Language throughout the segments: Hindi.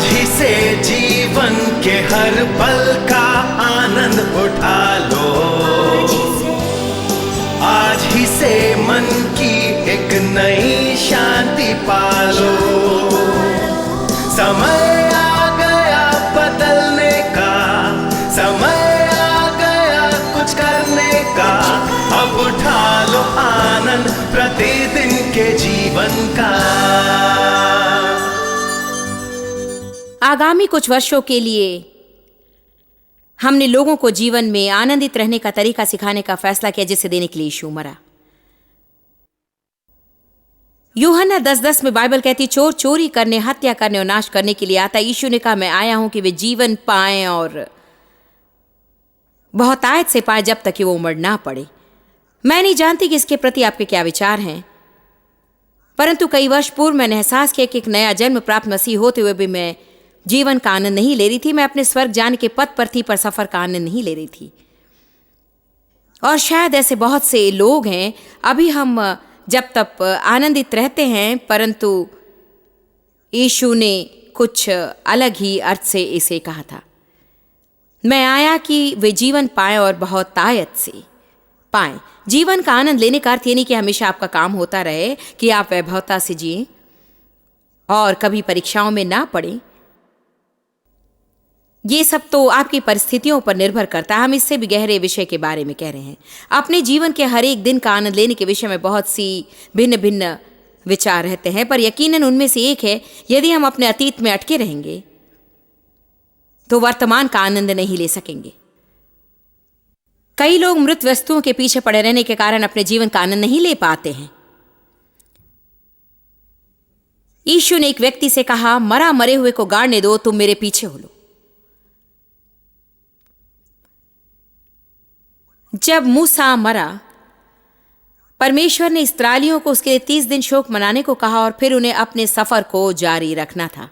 ही से जीवन के हर पल का आनंद उठा लो। आज ही से मन की एक नई शांति पालो। समय आ गया बदलने का, समय आ गया कुछ करने का। अब उठा लो आनंद प्रतिदिन के जीवन का। आगामी कुछ वर्षों के लिए हमने लोगों को जीवन में आनंदित रहने का तरीका सिखाने का फैसला किया, जिसे देने के लिए यीशु मरा। यूहन्ना 10:10 में बाइबल कहती, चोर चोरी करने, हत्या करने और नाश करने के लिए आता। यीशु ने कहा, मैं आया हूं कि वे जीवन पाएं और बहुतायत से पाएं, जब तक कि वो उमड़ ना पड़े। मैं नहीं जानती कि इसके प्रति आपके क्या विचार हैं, परंतु कई वर्ष पूर्व मैंने एहसास किया कि एक नया जन्म प्राप्त मसीह होते हुए भी मैं जीवन का आनंद नहीं ले रही थी। मैं अपने स्वर्ग जाने के पथ पर थी, पर सफर का आनंद नहीं ले रही थी। और शायद ऐसे बहुत से लोग हैं, अभी हम जब तक आनंदित रहते हैं, परंतु यीशु ने कुछ अलग ही अर्थ से इसे कहा था। मैं आया कि वे जीवन पाएं और बहुतायत से पाएं। जीवन का आनंद लेने का अर्थ ये नहीं कि हमेशा आपका काम होता रहे, कि आप वैभवता से जिए और कभी परीक्षाओं में ना पड़े। ये सब तो आपकी परिस्थितियों पर निर्भर करता है। हम इससे भी गहरे विषय के बारे में कह रहे हैं। अपने जीवन के हर एक दिन का आनंद लेने के विषय में बहुत सी भिन्न भिन्न विचार रहते हैं, पर यकीनन उनमें से एक है, यदि हम अपने अतीत में अटके रहेंगे तो वर्तमान का आनंद नहीं ले सकेंगे। कई लोग मृत वस्तुओं के पीछे पड़े रहने के कारण अपने जीवन का आनंद नहीं ले पाते हैं। यीशु ने एक व्यक्ति से कहा, मरा मरे हुए को गाड़ने दो, तुम मेरे पीछे हो लो। जब मूसा मरा, परमेश्वर ने इस्राएलियों को उसके लिए 30 दिन शोक मनाने को कहा और फिर उन्हें अपने सफर को जारी रखना था।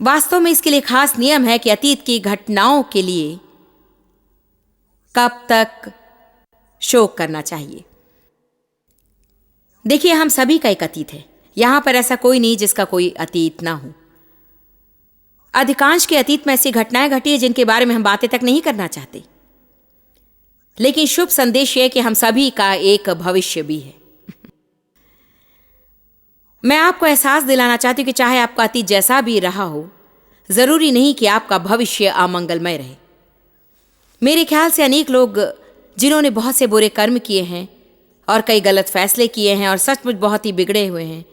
वास्तव में इसके लिए खास नियम है कि अतीत की घटनाओं के लिए कब तक शोक करना चाहिए। देखिए, हम सभी का एक अतीत है। यहां पर ऐसा कोई नहीं जिसका कोई अतीत ना हो। अधिकांश के अतीत में ऐसी घटनाएं घटी है जिनके बारे में हम बातें तक नहीं करना चाहते, लेकिन शुभ संदेश यह है कि हम सभी का एक भविष्य भी है। मैं आपको एहसास दिलाना चाहती हूं कि चाहे आपका अतीत जैसा भी रहा हो, जरूरी नहीं कि आपका भविष्य अमंगलमय रहे। मेरे ख्याल से अनेक लोग जिन्होंने बहुत से बुरे कर्म किए हैं और कई गलत फैसले किए हैं और सचमुच बहुत ही बिगड़े हुए हैं,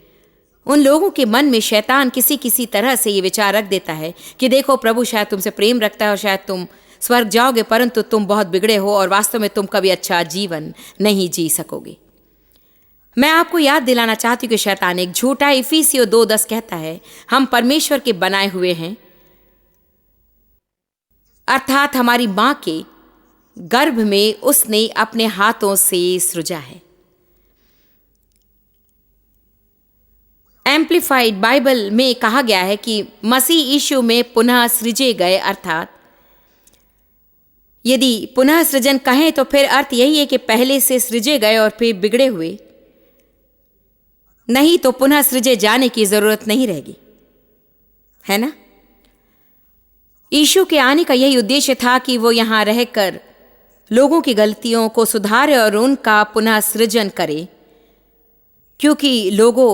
उन लोगों के मन में शैतान किसी तरह से ये विचार रख देता है कि देखो, प्रभु शायद तुमसे प्रेम रखता है और शायद तुम स्वर्ग जाओगे, परंतु तुम बहुत बिगड़े हो और वास्तव में तुम कभी अच्छा जीवन नहीं जी सकोगे। मैं आपको याद दिलाना चाहती हूँ कि शैतान एक झूठा। इफिसियों 2:10 कहता है, हम परमेश्वर के बनाए हुए हैं, अर्थात हमारी मां के गर्भ में उसने अपने हाथों से सृजा है। एम्प्लीफाइड बाइबल में कहा गया है कि मसीह यीशु में पुनः सृजे गए, अर्थात यदि पुनः सृजन कहें तो फिर अर्थ यही है कि पहले से सृजे गए और फिर बिगड़े हुए, नहीं तो पुनः सृजे जाने की जरूरत नहीं रहेगी, है ना। यीशु के आने का यही उद्देश्य था कि वो यहां रहकर लोगों की गलतियों को सुधारे और उनका पुनः सृजन करे, क्योंकि लोगों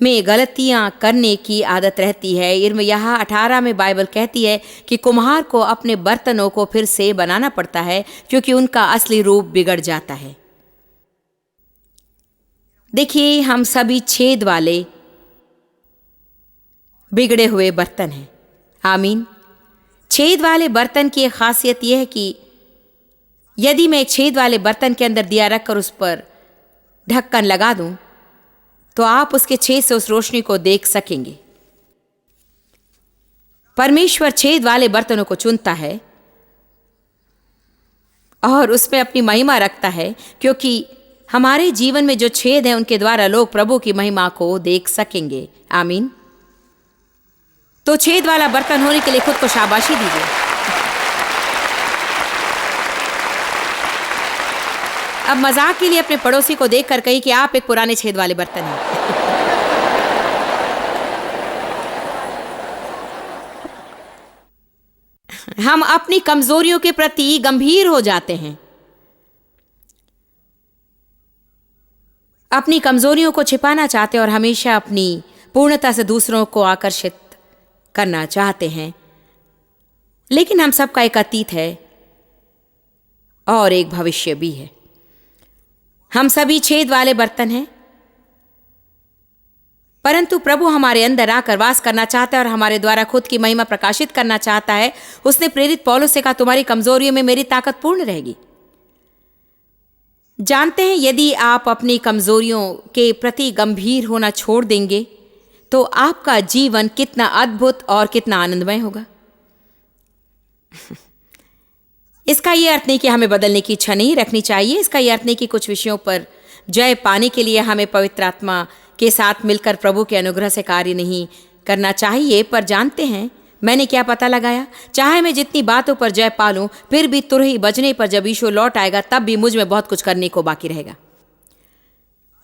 में गलतियां करने की आदत रहती है। यिर्मयाह 18 में बाइबल कहती है कि कुम्हार को अपने बर्तनों को फिर से बनाना पड़ता है, क्योंकि उनका असली रूप बिगड़ जाता है। देखिए, हम सभी छेद वाले बिगड़े हुए बर्तन हैं। आमीन। छेद वाले बर्तन की एक खासियत यह है कि यदि मैं एक छेद वाले बर्तन के अंदर दिया रखकर उस पर ढक्कन लगा दूं, तो आप उसके छेद से उस रोशनी को देख सकेंगे। परमेश्वर छेद वाले बर्तनों को चुनता है और उसमें अपनी महिमा रखता है, क्योंकि हमारे जीवन में जो छेद हैं उनके द्वारा लोग प्रभु की महिमा को देख सकेंगे। आमीन। तो छेद वाला बर्तन होने के लिए खुद को शाबाशी दीजिए। अब मजाक के लिए अपने पड़ोसी को देखकर कहिए कि आप एक पुराने छेद वाले बर्तन हैं। हम अपनी कमजोरियों के प्रति गंभीर हो जाते हैं, अपनी कमजोरियों को छिपाना चाहते हैं और हमेशा अपनी पूर्णता से दूसरों को आकर्षित करना चाहते हैं। लेकिन हम सबका एक अतीत है और एक भविष्य भी है। हम सभी छेद वाले बर्तन हैं, परंतु प्रभु हमारे अंदर आकर वास करना चाहता है और हमारे द्वारा खुद की महिमा प्रकाशित करना चाहता है। उसने प्रेरित पौलुस से कहा, तुम्हारी कमजोरियों में मेरी ताकत पूर्ण रहेगी। जानते हैं, यदि आप अपनी कमजोरियों के प्रति गंभीर होना छोड़ देंगे तो आपका जीवन कितना अद्भुत और कितना आनंदमय होगा। इसका यह अर्थ नहीं कि हमें बदलने की इच्छा नहीं रखनी चाहिए। इसका यह अर्थ नहीं कि कुछ विषयों पर जय पाने के लिए हमें पवित्र आत्मा के साथ मिलकर प्रभु के अनुग्रह से कार्य नहीं करना चाहिए। पर जानते हैं, मैंने क्या पता लगाया, चाहे मैं जितनी बातों पर जय पालूं, फिर भी तुरही बजने पर जब यीशु लौट आएगा तब भी मुझ में बहुत कुछ करने को बाकी रहेगा।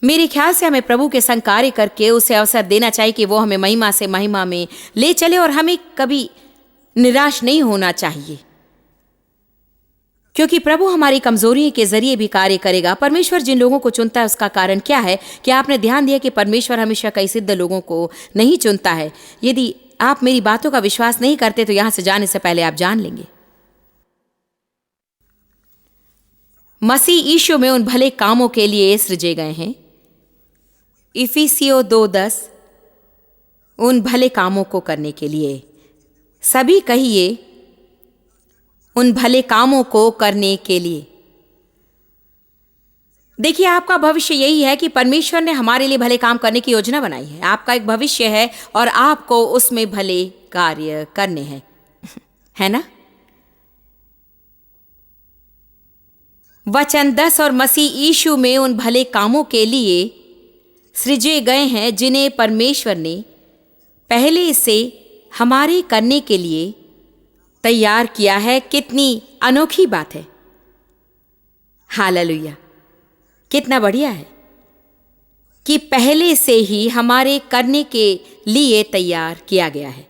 मेरे ख्याल से हमें प्रभु के संग कार्य करके उसे अवसर देना चाहिए कि वो हमें महिमा से महिमा में ले चले और हमें कभी निराश नहीं होना चाहिए, क्योंकि प्रभु हमारी कमजोरी के जरिए भी कार्य करेगा। परमेश्वर जिन लोगों को चुनता है उसका कारण क्या है? कि आपने ध्यान दिया कि परमेश्वर हमेशा कई सिद्ध लोगों को नहीं चुनता है। यदि आप मेरी बातों का विश्वास नहीं करते तो यहां से जाने से पहले आप जान लेंगे। मसीह यीशु में उन भले कामों के लिए सृजे गए हैं। इफिसियों 2:10, उन भले कामों को करने के लिए। सभी कहिए, उन भले कामों को करने के लिए। देखिए, आपका भविष्य यही है कि परमेश्वर ने हमारे लिए भले काम करने की योजना बनाई है। आपका एक भविष्य है और आपको उसमें भले कार्य करने हैं, है ना? वचन 10, और मसीह यीशु में उन भले कामों के लिए सृजे गए हैं जिन्हें परमेश्वर ने पहले से हमारे करने के लिए तैयार किया है। कितनी अनोखी बात है। हालेलुया! कितना बढ़िया है कि पहले से ही हमारे करने के लिए तैयार किया गया है।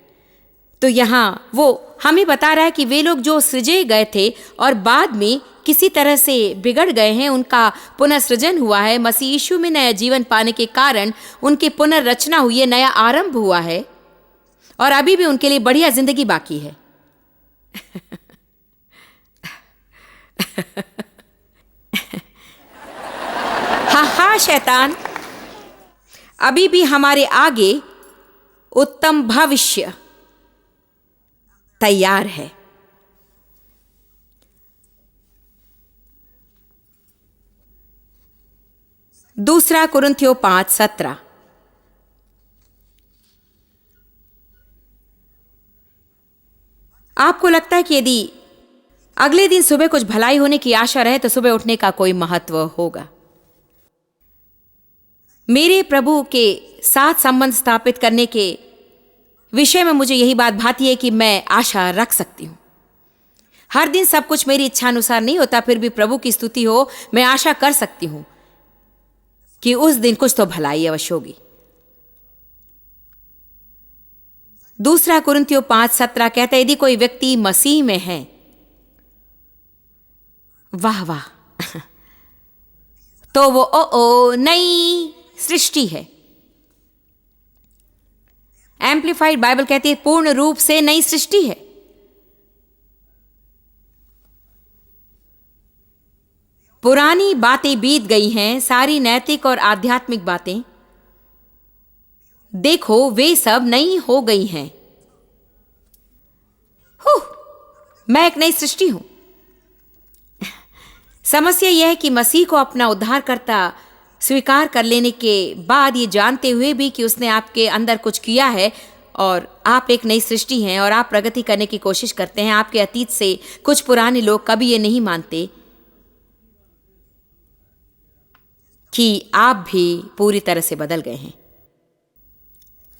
तो यहां वो हमें बता रहा है कि वे लोग जो सृजे गए थे और बाद में किसी तरह से बिगड़ गए हैं, उनका पुनर्सृजन हुआ है। मसीह यीशु में नया जीवन पाने के कारण उनकी पुनर्रचना हुई है, नया आरंभ हुआ है और अभी भी उनके लिए बढ़िया जिंदगी बाकी है। हा शैतान, अभी भी हमारे आगे उत्तम भविष्य तैयार है। दूसरा कुरिन्थियों 5:17। आपको लगता है कि यदि अगले दिन सुबह कुछ भलाई होने की आशा रहे तो सुबह उठने का कोई महत्व होगा। मेरे प्रभु के साथ संबंध स्थापित करने के विषय में मुझे यही बात भाती है कि मैं आशा रख सकती हूं। हर दिन सब कुछ मेरी इच्छा अनुसार नहीं होता, फिर भी प्रभु की स्तुति हो, मैं आशा कर सकती हूं कि उस दिन कुछ तो भलाई अवश्य होगी। दूसरा कुरिन्थियों 5:17 कहता है, यदि कोई व्यक्ति मसीह में है, वाह वाह, तो वो नई सृष्टि है। एम्प्लीफाइड बाइबल कहती है पूर्ण रूप से नई सृष्टि है। पुरानी बातें बीत गई हैं, सारी नैतिक और आध्यात्मिक बातें, देखो वे सब नई हो गई हैं। मैं एक नई सृष्टि हूं। समस्या यह है कि मसीह को अपना उद्धारकर्ता स्वीकार कर लेने के बाद, ये जानते हुए भी कि उसने आपके अंदर कुछ किया है और आप एक नई सृष्टि हैं और आप प्रगति करने की कोशिश करते हैं। आपके अतीत से कुछ पुराने लोग कभी ये नहीं मानते कि आप भी पूरी तरह से बदल गए हैं।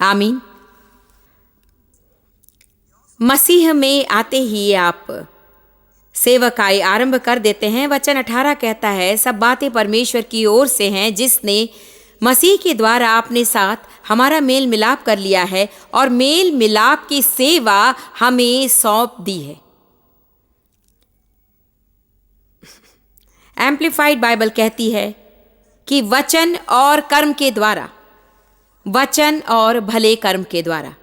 आमीन। मसीह में आते ही आप सेवकाई आरंभ कर देते हैं। वचन 18 कहता है, सब बातें परमेश्वर की ओर से हैं, जिसने मसीह के द्वारा अपने साथ हमारा मेल मिलाप कर लिया है और मेल मिलाप की सेवा हमें सौंप दी है। एम्प्लीफाइड बाइबल कहती है कि वचन और कर्म के द्वारा, वचन और भले कर्म के द्वारा,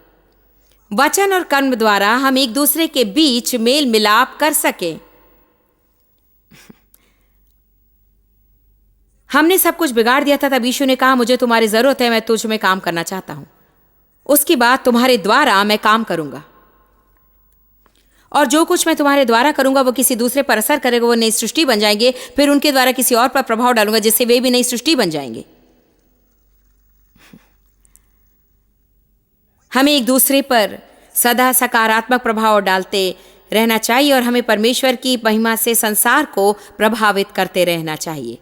वचन और कर्म द्वारा हम एक दूसरे के बीच मेल मिलाप कर सकें। हमने सब कुछ बिगाड़ दिया था, तब यीशु ने कहा मुझे तुम्हारी जरूरत है, मैं तुझ में काम करना चाहता हूं। उसके बाद तुम्हारे द्वारा मैं काम करूंगा, और जो कुछ मैं तुम्हारे द्वारा करूंगा वो किसी दूसरे पर असर करेगा, वो नई सृष्टि बन जाएंगे। फिर उनके द्वारा किसी और पर प्रभाव डालूंगा जिससे वे भी नई सृष्टि बन जाएंगे। हमें एक दूसरे पर सदा सकारात्मक प्रभाव डालते रहना चाहिए और हमें परमेश्वर की महिमा से संसार को प्रभावित करते रहना चाहिए।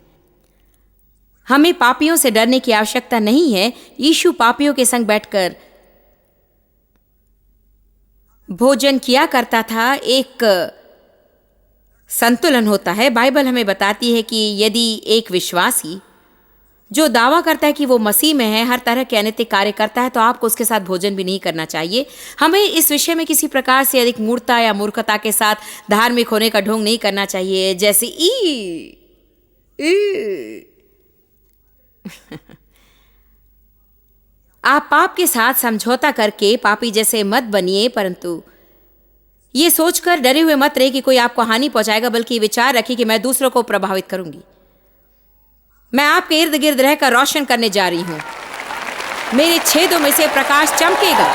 हमें पापियों से डरने की आवश्यकता नहीं है। यीशु पापियों के संग बैठकर भोजन किया करता था। एक संतुलन होता है। बाइबल हमें बताती है कि यदि एक विश्वासी जो दावा करता है कि वो मसीह में है, हर तरह के अनैतिक कार्य करता है, तो आपको उसके साथ भोजन भी नहीं करना चाहिए। हमें इस विषय में किसी प्रकार से अधिक मूर्खता या मूर्खता के साथ धार्मिक होने का ढोंग नहीं करना चाहिए, जैसे आप पाप के साथ समझौता करके पापी जैसे मत बनिए, परंतु ये सोचकर डरे हुए मत रहे कि कोई आपको हानि पहुंचाएगा, बल्कि विचार रखिए कि मैं दूसरों को प्रभावित करूंगी। मैं आपके इर्द गिर्द रहकर रोशन करने जा रही हूं। मेरे छेदों में से प्रकाश चमकेगा।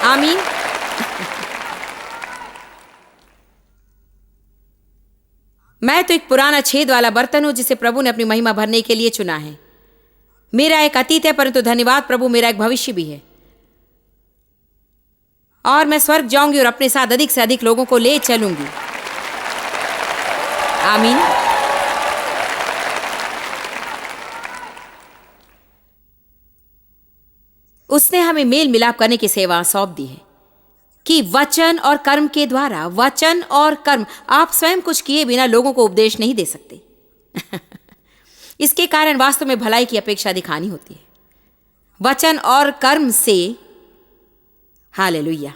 आमीन। मैं तो एक पुराना छेद वाला बर्तन हूं जिसे प्रभु ने अपनी महिमा भरने के लिए चुना है। मेरा एक अतीत है, परंतु धन्यवाद प्रभु मेरा एक भविष्य भी है, और मैं स्वर्ग जाऊंगी और अपने साथ अधिक से अधिक लोगों को ले चलूंगी। आमीन। उसने हमें मेल मिलाप करने की सेवा सौंप दी है कि वचन और कर्म के द्वारा, वचन और कर्म, आप स्वयं कुछ किए बिना लोगों को उपदेश नहीं दे सकते। इसके कारण वास्तव में भलाई की अपेक्षा दिखानी होती है। वचन और कर्म से, हालेलुया,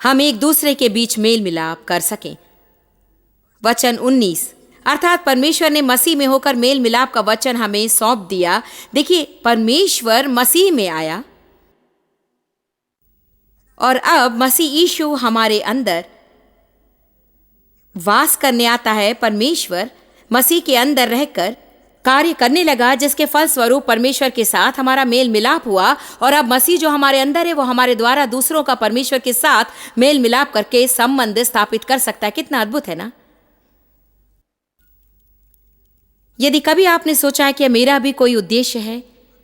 हम एक दूसरे के बीच मेल मिलाप कर सकें। वचन 19, अर्थात परमेश्वर ने मसीह में होकर मेल मिलाप का वचन हमें सौंप दिया। देखिए, परमेश्वर मसीह में आया और अब मसीह यीशु हमारे अंदर वास करने आता है। परमेश्वर मसीह के अंदर रहकर कार्य करने लगा, जिसके फलस्वरूप परमेश्वर के साथ हमारा मेल मिलाप हुआ, और अब मसीह जो हमारे अंदर है वो हमारे द्वारा दूसरों का परमेश्वर के साथ मेल मिलाप करके संबंध स्थापित कर सकता है। कितना अद्भुत है ना। यदि कभी आपने सोचा है कि मेरा भी कोई उद्देश्य है,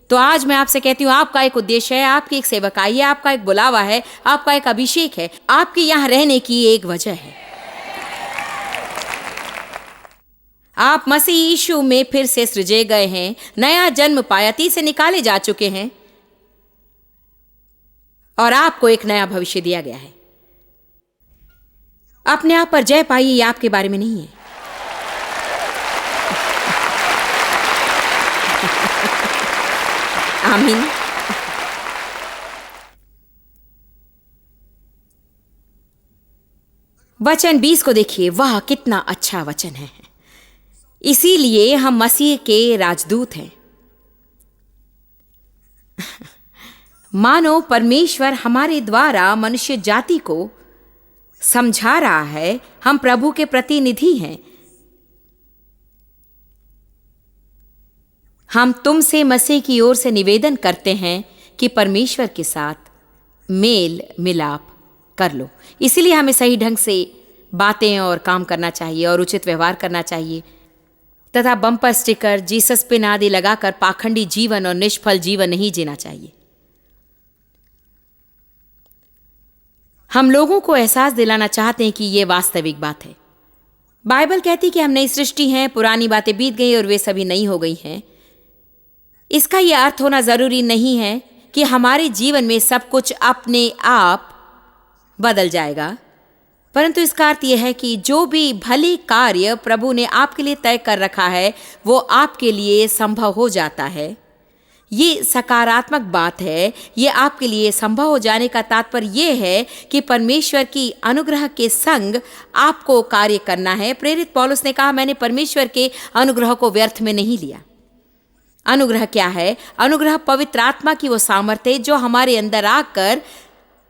तो आज मैं आपसे कहती हूं, आपका एक उद्देश्य है, आपकी एक सेवकाई है, आपका एक बुलावा है, आपका एक अभिषेक है, आपके यहां रहने की एक वजह है। आप मसीह यीशु में फिर से सृजे गए हैं, नया जन्म पाया, तीर से निकाले जा चुके हैं, और आपको एक नया भविष्य दिया गया है। अपने आप पर जय पाइए, यह आपके बारे में नहीं है। आमीन। वचन 20 को देखिए, वाह कितना अच्छा वचन है। इसीलिए हम मसीह के राजदूत हैं। मानो परमेश्वर हमारे द्वारा मनुष्य जाति को समझा रहा है, हम प्रभु के प्रतिनिधि हैं। हम तुमसे मसीह की ओर से निवेदन करते हैं कि परमेश्वर के साथ मेल मिलाप कर लो। इसलिए हमें सही ढंग से बातें और काम करना चाहिए और उचित व्यवहार करना चाहिए, तथा बम्पर स्टिकर, जीसस पिन आदि लगाकर पाखंडी जीवन और निष्फल जीवन नहीं जीना चाहिए। हम लोगों को एहसास दिलाना चाहते हैं कि यह वास्तविक बात है। बाइबल कहती कि हम नई सृष्टि हैं, पुरानी बातें बीत गई और वे सभी नई हो गई हैं। इसका यह अर्थ होना जरूरी नहीं है कि हमारे जीवन में सब कुछ अपने आप बदल जाएगा, परंतु इसका अर्थ यह है कि जो भी भले कार्य प्रभु ने आपके लिए तय कर रखा है वो आपके लिए संभव हो जाता है। ये सकारात्मक बात है। ये आपके लिए संभव हो जाने का तात्पर्य ये है कि परमेश्वर की अनुग्रह के संग आपको कार्य करना है। प्रेरित पौलुस ने कहा, मैंने परमेश्वर के अनुग्रह को व्यर्थ में नहीं लिया। अनुग्रह क्या है? अनुग्रह पवित्र आत्मा की वो सामर्थ्य है जो हमारे अंदर आकर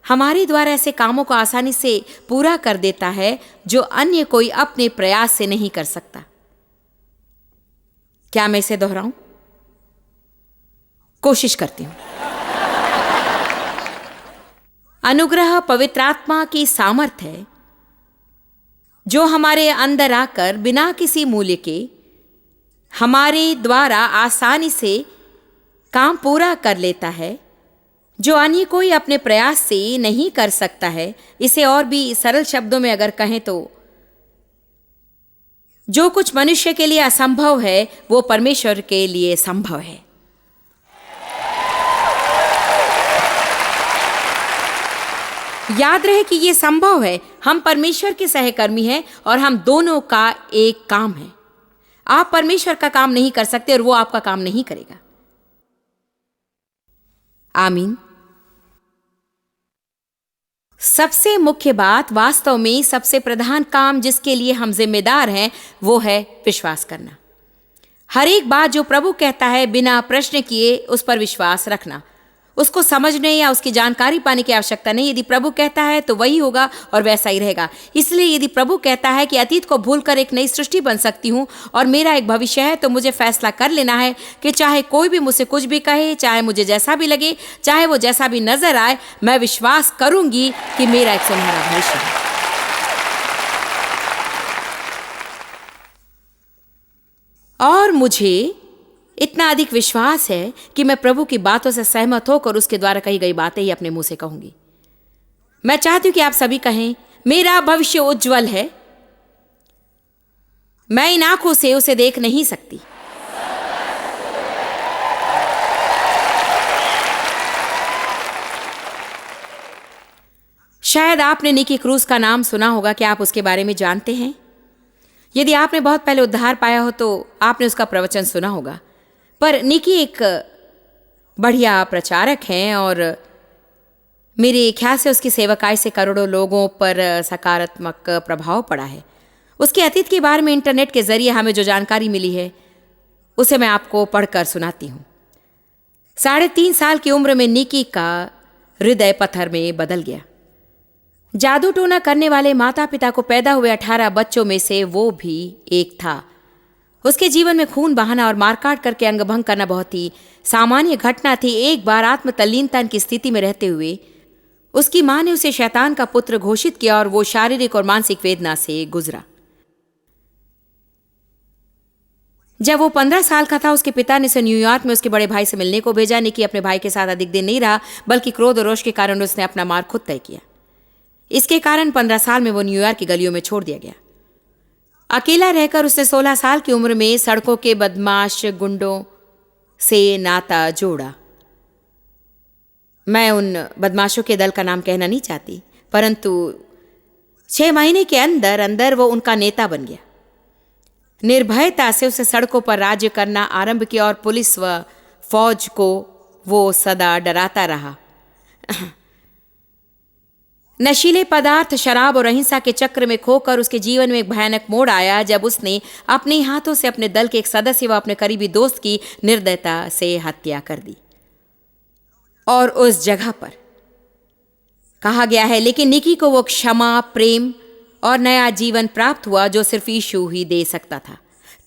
हमारे द्वारा ऐसे कामों को आसानी से पूरा कर देता है जो अन्य कोई अपने प्रयास से नहीं कर सकता। क्या मैं इसे दोहराऊं? कोशिश करती हूं। अनुग्रह पवित्र आत्मा की सामर्थ्य है जो हमारे अंदर आकर बिना किसी मूल्य के हमारे द्वारा आसानी से काम पूरा कर लेता है जो अन्य कोई अपने प्रयास से नहीं कर सकता है। इसे और भी सरल शब्दों में अगर कहें तो जो कुछ मनुष्य के लिए असंभव है वो परमेश्वर के लिए संभव है। याद रहे कि यह संभव है। हम परमेश्वर के सहकर्मी हैं और हम दोनों का एक काम है। आप परमेश्वर का काम नहीं कर सकते और वो आपका काम नहीं करेगा। आमीन। सबसे मुख्य बात, वास्तव में सबसे प्रधान काम जिसके लिए हम जिम्मेदार हैं वो है विश्वास करना। हर एक बात जो प्रभु कहता है बिना प्रश्न किए उस पर विश्वास रखना। उसको समझने या उसकी जानकारी पाने की आवश्यकता नहीं। यदि प्रभु कहता है तो वही होगा और वैसा ही रहेगा। इसलिए यदि प्रभु कहता है कि अतीत को भूलकर एक नई सृष्टि बन सकती हूं और मेरा एक भविष्य है, तो मुझे फैसला कर लेना है कि चाहे कोई भी मुझसे कुछ भी कहे, चाहे मुझे जैसा भी लगे, चाहे वो जैसा भी नजर आए, मैं विश्वास करूंगी कि मेरा एक सुनहरा भविष्य है। और मुझे इतना अधिक विश्वास है कि मैं प्रभु की बातों से सहमत होकर उसके द्वारा कही गई बातें ही अपने मुंह से कहूंगी। मैं चाहती हूं कि आप सभी कहें, मेरा भविष्य उज्जवल है। मैं इन आंखों से उसे देख नहीं सकती। शायद आपने निकी क्रूज का नाम सुना होगा। क्या आप उसके बारे में जानते हैं? यदि आपने बहुत पहले उद्धार पाया हो तो आपने उसका प्रवचन सुना होगा। पर निकी एक बढ़िया प्रचारक हैं और मेरे ख्याल से उसकी सेवकाई से करोड़ों लोगों पर सकारात्मक प्रभाव पड़ा है। उसके अतीत के बारे में इंटरनेट के जरिए हमें जो जानकारी मिली है उसे मैं आपको पढ़कर सुनाती हूँ। 3.5 साल की उम्र में निकी का हृदय पत्थर में बदल गया। जादू टोना करने वाले माता पिता को पैदा हुए 18 बच्चों में से वो भी एक था। उसके जीवन में खून बहाना और मारकाट करके अंगभंग करना बहुत ही सामान्य घटना थी। एक बार आत्म तल्लीनता की स्थिति में रहते हुए उसकी मां ने उसे शैतान का पुत्र घोषित किया और वो शारीरिक और मानसिक वेदना से गुजरा। जब वो 15 साल का था, उसके पिता ने उसे न्यूयॉर्क में उसके बड़े भाई से मिलने को भेजा। निकी अपने भाई के साथ अधिक दिन नहीं रहा, बल्कि क्रोध और रोष के कारण उसने अपना मार्ग खुद तय किया। इसके कारण 15 साल में वो न्यूयॉर्क की गलियों में छोड़ दिया गया। अकेला रहकर उसने 16 साल की उम्र में सड़कों के बदमाश गुंडों से नाता जोड़ा। मैं उन बदमाशों के दल का नाम कहना नहीं चाहती, परंतु 6 महीने के अंदर अंदर वो उनका नेता बन गया। निर्भयता से उसे सड़कों पर राज्य करना आरंभ किया और पुलिस व फौज को वो सदा डराता रहा। नशीले पदार्थ, शराब और अहिंसा के चक्र में खोकर उसके जीवन में एक भयानक मोड़ आया जब उसने अपने हाथों से अपने दल के एक सदस्य व अपने करीबी दोस्त की निर्दयता से हत्या कर दी। और उस जगह पर कहा गया है, लेकिन निकी को वो क्षमा, प्रेम और नया जीवन प्राप्त हुआ जो सिर्फ यीशु ही दे सकता था।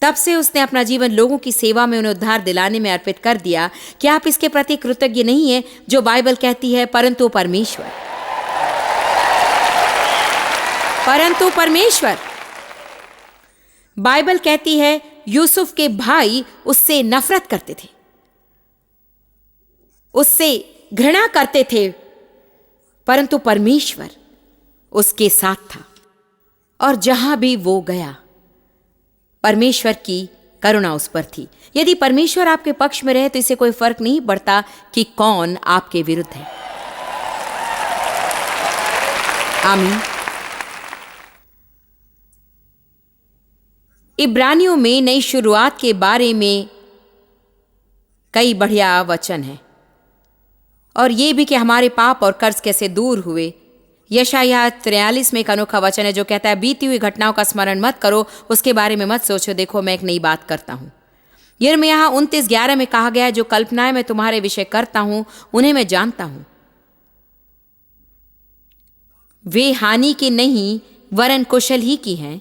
तब से उसने अपना जीवन लोगों की सेवा में उन्हें उद्धार दिलाने में अर्पित कर दिया। क्या आप इसके प्रति कृतज्ञ नहीं है जो बाइबल कहती है, परंतु परमेश्वर बाइबल कहती है यूसुफ के भाई उससे नफरत करते थे, उससे घृणा करते थे, परंतु परमेश्वर उसके साथ था और जहां भी वो गया परमेश्वर की करुणा उस पर थी। यदि परमेश्वर आपके पक्ष में रहे तो इससे कोई फर्क नहीं पड़ता कि कौन आपके विरुद्ध है। आमीन। इब्रानियों में नई शुरुआत के बारे में कई बढ़िया वचन हैं, और ये भी कि हमारे पाप और कर्ज कैसे दूर हुए। यशायाह 43 में एक अनोखा वचन है जो कहता है, बीती हुई घटनाओं का स्मरण मत करो, उसके बारे में मत सोचो, देखो मैं एक नई बात करता हूं। यिर्मयाह 29:11 में कहा गया है, जो कल्पनाएं मैं तुम्हारे विषय करता हूं उन्हें मैं जानता हूं, वे हानि की नहीं वरन कुशल ही की हैं,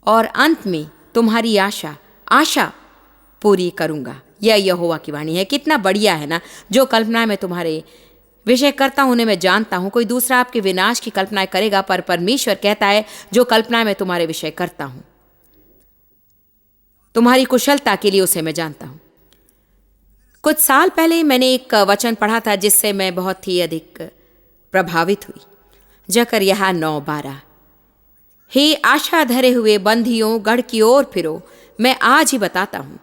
और अंत में तुम्हारी आशा पूरी करूंगा। यह यहोवा की वाणी है। कितना बढ़िया है ना, जो कल्पनाएं मैं तुम्हारे विषय करता हूं उन्हें मैं जानता हूं। कोई दूसरा आपके विनाश की कल्पनाएं करेगा, पर परमेश्वर कहता है, जो कल्पनाएं मैं तुम्हारे विषय करता हूं तुम्हारी कुशलता के लिए उसे मैं जानता हूं। कुछ साल पहले मैंने एक वचन पढ़ा था जिससे मैं बहुत ही अधिक प्रभावित हुई। जकरयाह 9:12, हे आशा धरे हुए बंधियों, गढ़ की ओर फिरो, मैं आज ही बताता हूं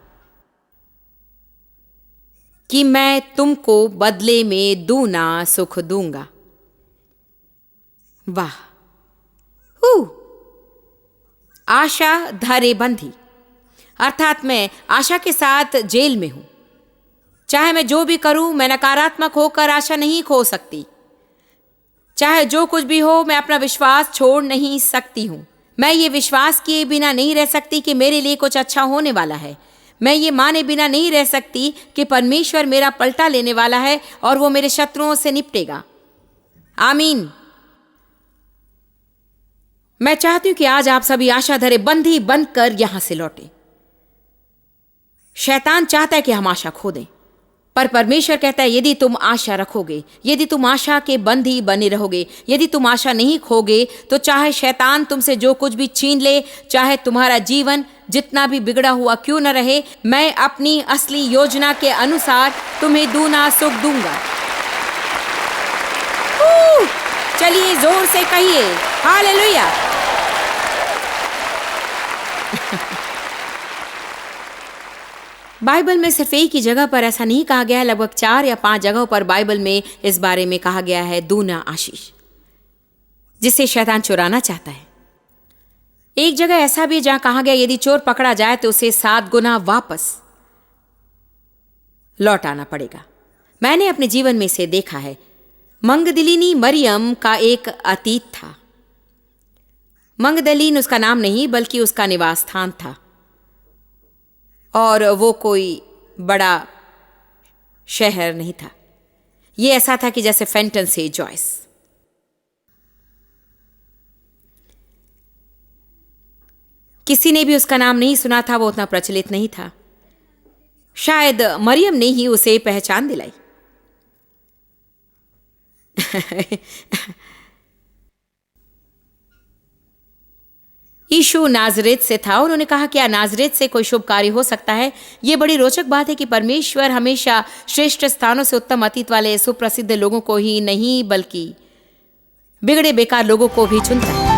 कि मैं तुमको बदले में दूना सुख दूंगा। वाह! आशा धरे बंधी, अर्थात मैं आशा के साथ जेल में हूं। चाहे मैं जो भी करूं, मैं नकारात्मक होकर आशा नहीं खो सकती। चाहे जो कुछ भी हो, मैं अपना विश्वास छोड़ नहीं सकती हूं। मैं ये विश्वास किए बिना नहीं रह सकती कि मेरे लिए कुछ अच्छा होने वाला है। मैं ये माने बिना नहीं रह सकती कि परमेश्वर मेरा पलटा लेने वाला है और वो मेरे शत्रुओं से निपटेगा। आमीन। मैं चाहती हूं कि आज आप सभी आशा धरे बंधी बनकर यहां से लौटें। शैतान चाहता है कि हम आशा खो दें, पर परमेश्वर कहता है, यदि तुम आशा रखोगे, यदि तुम आशा के बंधी बने रहोगे, यदि तुम आशा नहीं खोगे, तो चाहे शैतान तुमसे जो कुछ भी छीन ले, चाहे तुम्हारा जीवन जितना भी बिगड़ा हुआ क्यों न रहे, मैं अपनी असली योजना के अनुसार तुम्हें दूना सुख दूंगा। चलिए जोर से कहिए हालेलुया। बाइबल में सिर्फ एक ही जगह पर ऐसा नहीं कहा गया है, लगभग 4 या 5 जगहों पर बाइबल में इस बारे में कहा गया है, दूना आशीष जिसे शैतान चुराना चाहता है। एक जगह ऐसा भी जहां कहा गया, यदि चोर पकड़ा जाए तो उसे 7 गुना वापस लौटाना पड़ेगा। मैंने अपने जीवन में इसे देखा है। मंगदलिनी मरियम का एक अतीत था। मंगदलीन उसका नाम नहीं बल्कि उसका निवास स्थान था, और वो कोई बड़ा शहर नहीं था। ये ऐसा था कि जैसे फेंटन से जॉयस। किसी ने भी उसका नाम नहीं सुना था, वो उतना प्रचलित नहीं था। शायद मरियम ने ही उसे पहचान दिलाई। यीशु नाजरेत से था। उन्होंने कहा, क्या नाजरेत से कोई शुभ कार्य हो सकता है? यह बड़ी रोचक बात है कि परमेश्वर हमेशा श्रेष्ठ स्थानों से उत्तम अतीत वाले सुप्रसिद्ध लोगों को ही नहीं बल्कि बिगड़े बेकार लोगों को भी चुनता है।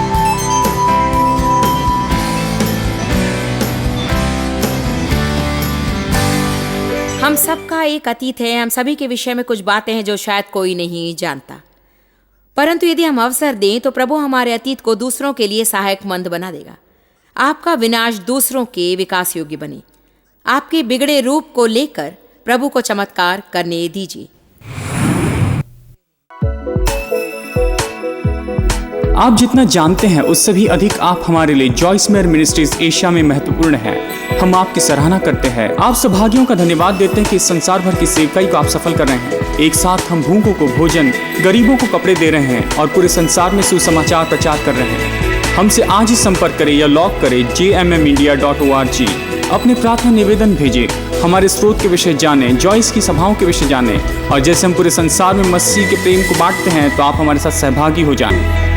हम सबका एक अतीत है। हम सभी के विषय में कुछ बातें हैं जो शायद कोई नहीं जानता, परंतु यदि हम अवसर दें तो प्रभु हमारे अतीत को दूसरों के लिए सहायकमंद बना देगा। आपका विनाश दूसरों के विकास योग्य बने। आपके बिगड़े रूप को लेकर प्रभु को चमत्कार करने दीजिए। आप जितना जानते हैं उससे भी अधिक आप हमारे लिए जॉयस मेयर मिनिस्ट्रीज एशिया में महत्वपूर्ण है। हम आपकी सराहना करते हैं। आप सौभाग्यों का धन्यवाद देते हैं कि इस संसार भर की सेवकाई को आप सफल कर रहे हैं। एक साथ हम भूखों को भोजन, गरीबों को कपड़े दे रहे हैं और पूरे संसार में सुसमाचार प्रचार कर रहे हैं। हमसे आज ही संपर्क करें या लॉग करें jmmindia.org। अपने प्रार्थना निवेदन भेजें, हमारे स्रोत के विषय जानें, जॉयस की सभाओं के विषय जानें, और जैसे हम पूरे संसार में मसीह के प्रेम को बांटते हैं तो आप हमारे साथ सहभागी हो जाएं।